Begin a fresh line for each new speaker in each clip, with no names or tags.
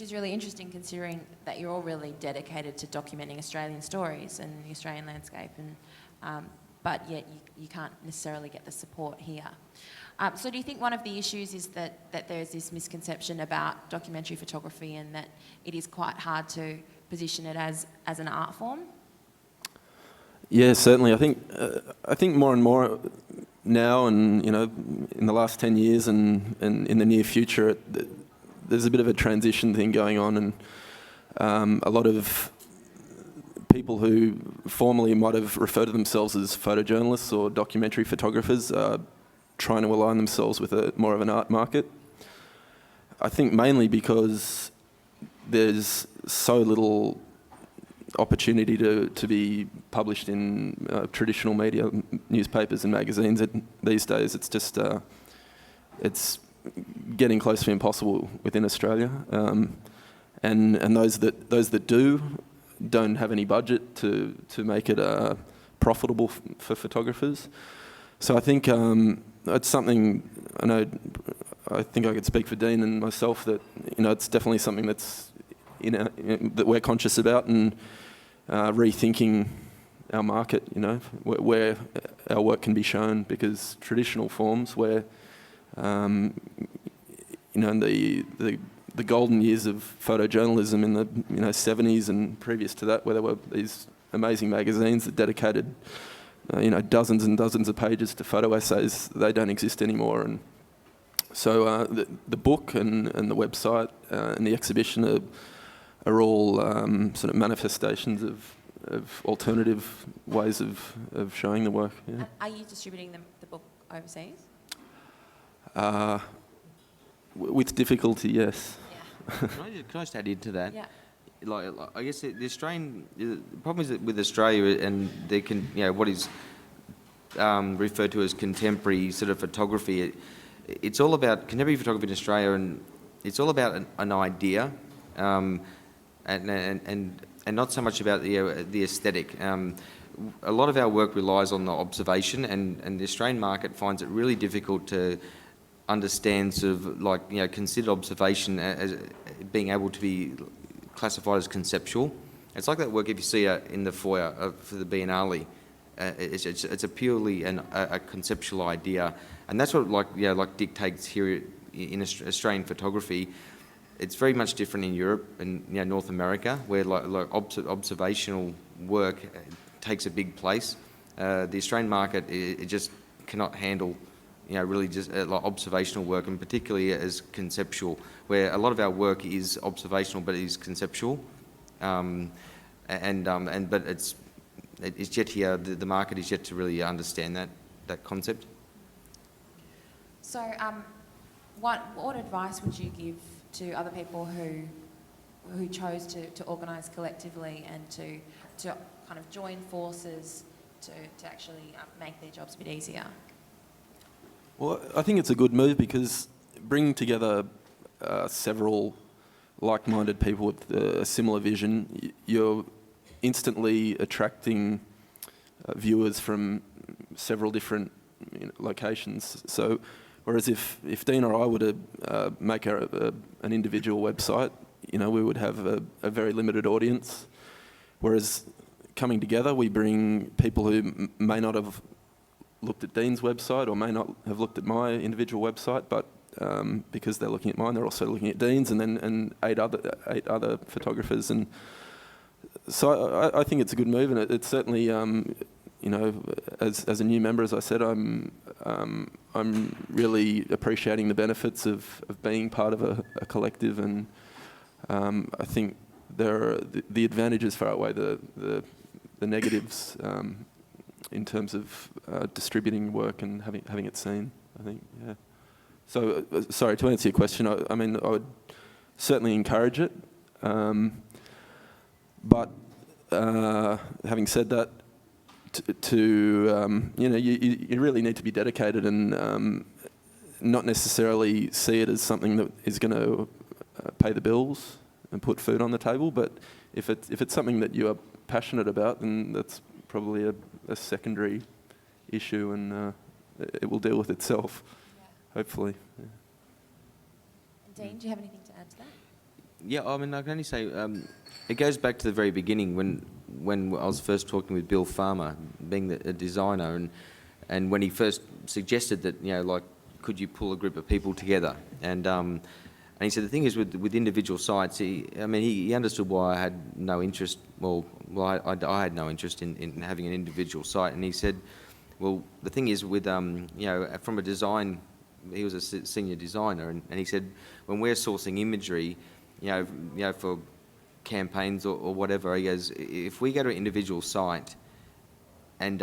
which is really interesting considering that you're all really dedicated to documenting Australian stories and the Australian landscape, and but yet you can't necessarily get the support here. So do you think one of the issues is that there's this misconception about documentary photography and that it is quite hard to position it as an art form?
Yeah, certainly. I think more and more now, and in the last 10 years and in the near future, there's a bit of a transition thing going on, and a lot of people who formerly might have referred to themselves as photojournalists or documentary photographers are trying to align themselves with more of an art market. I think mainly because there's so little opportunity to be published in traditional media, newspapers and magazines these days. It's just it's getting close to impossible within Australia, and those that do don't have any budget to make it profitable for photographers. So I think it's something I think I could speak for Dean and myself that it's definitely something that's that we're conscious about, and rethinking our market, where our work can be shown, because traditional forms where the golden years of photojournalism in the 70s and previous to that, where there were these amazing magazines that dedicated dozens and dozens of pages to photo essays, they don't exist anymore. And so the book and the website and the exhibition are all sort of manifestations of alternative ways of showing the work. Yeah.
Are you distributing the book overseas?
With difficulty, yes.
Yeah. Can I just add into that?
Yeah.
Like I guess the problem is that with Australia, and they can what is referred to as contemporary sort of photography. It's all about contemporary photography in Australia, and it's all about an idea, and not so much about the aesthetic. A lot of our work relies on the observation, and the Australian market finds it really difficult to understand sort of consider observation as being able to be classified as conceptual. It's like that work if you see in the foyer for the Biennale. It's a purely a conceptual idea, and that's what dictates here in Australian photography. It's very much different in Europe and North America, where observational work takes a big place. The Australian market it just cannot handle really just observational work, and particularly as conceptual, where a lot of our work is observational but it is conceptual, but it's yet here. The market is yet to really understand that concept.
So, what advice would you give to other people who chose to organise collectively and to kind of join forces to actually make their jobs a bit easier?
Well, I think it's a good move, because bringing together several like-minded people with a similar vision, you're instantly attracting viewers from several different locations. So whereas if Dean or I were to make an individual website, we would have a very limited audience. Whereas coming together, we bring people who may not have looked at Dean's website or may not have looked at my individual website, but because they're looking at mine, they're also looking at Dean's, and eight other photographers. And so I think it's a good move, and it's certainly, as a new member, as I said, I'm really appreciating the benefits of being part of a collective, and I think there are the advantages far outweigh the negatives in terms of distributing work and having it seen, I think, yeah. So, sorry, to answer your question, I would certainly encourage it, but having said that, you really need to be dedicated and not necessarily see it as something that is going to pay the bills and put food on the table. But if it's something that you are passionate about, then that's probably a secondary issue, and it will deal with itself, hopefully. Yeah.
Dean, do you have anything to add to that?
Yeah, I mean, I can only say it goes back to the very beginning when I was first talking with Bill Farmer, being a designer, and when he first suggested that, like, could you pull a group of people together? And he said the thing is with individual sites, he understood why I had no interest. Well, I had no interest in having an individual site, and he said, well, the thing is with from a design. He was a senior designer, and he said, when we're sourcing imagery, for campaigns or whatever, he goes, if we go to an individual site and,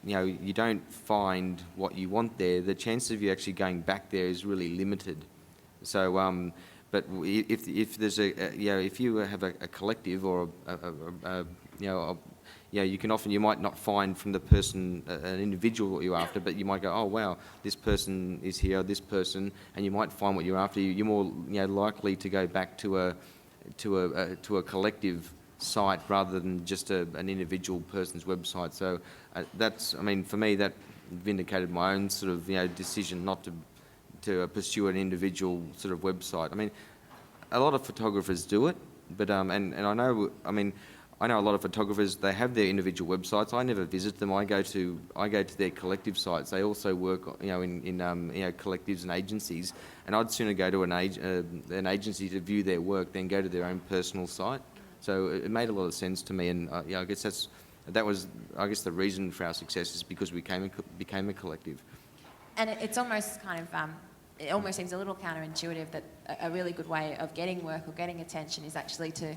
you don't find what you want there, the chances of you actually going back there is really limited. So, but if there's if you have a collective or you might not find from the person an individual you're after, but you might go, oh wow, this person is here, this person, and you might find what you're after. You're more likely to go back to a collective site rather than just an individual person's website. So for me, that vindicated my own sort of decision not to pursue an individual sort of website. I mean, a lot of photographers do it, but and I know, I know a lot of photographers, they have their individual websites. I never visit them. I go to their collective sites. They also work, in collectives and agencies. And I'd sooner go to an agency to view their work than go to their own personal site. So it made a lot of sense to me. And I guess that was the reason for our success is because we became a collective.
And it's almost kind of, it almost seems a little counterintuitive that a really good way of getting work or getting attention is actually to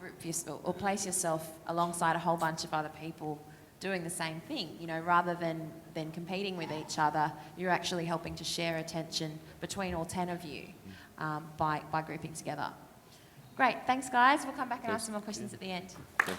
group yourself or place yourself alongside a whole bunch of other people doing the same thing. Rather than competing with each other, you're actually helping to share attention between all 10 of you by grouping together. Great, thanks guys. We'll come back and ask some more questions at the end.
Yeah.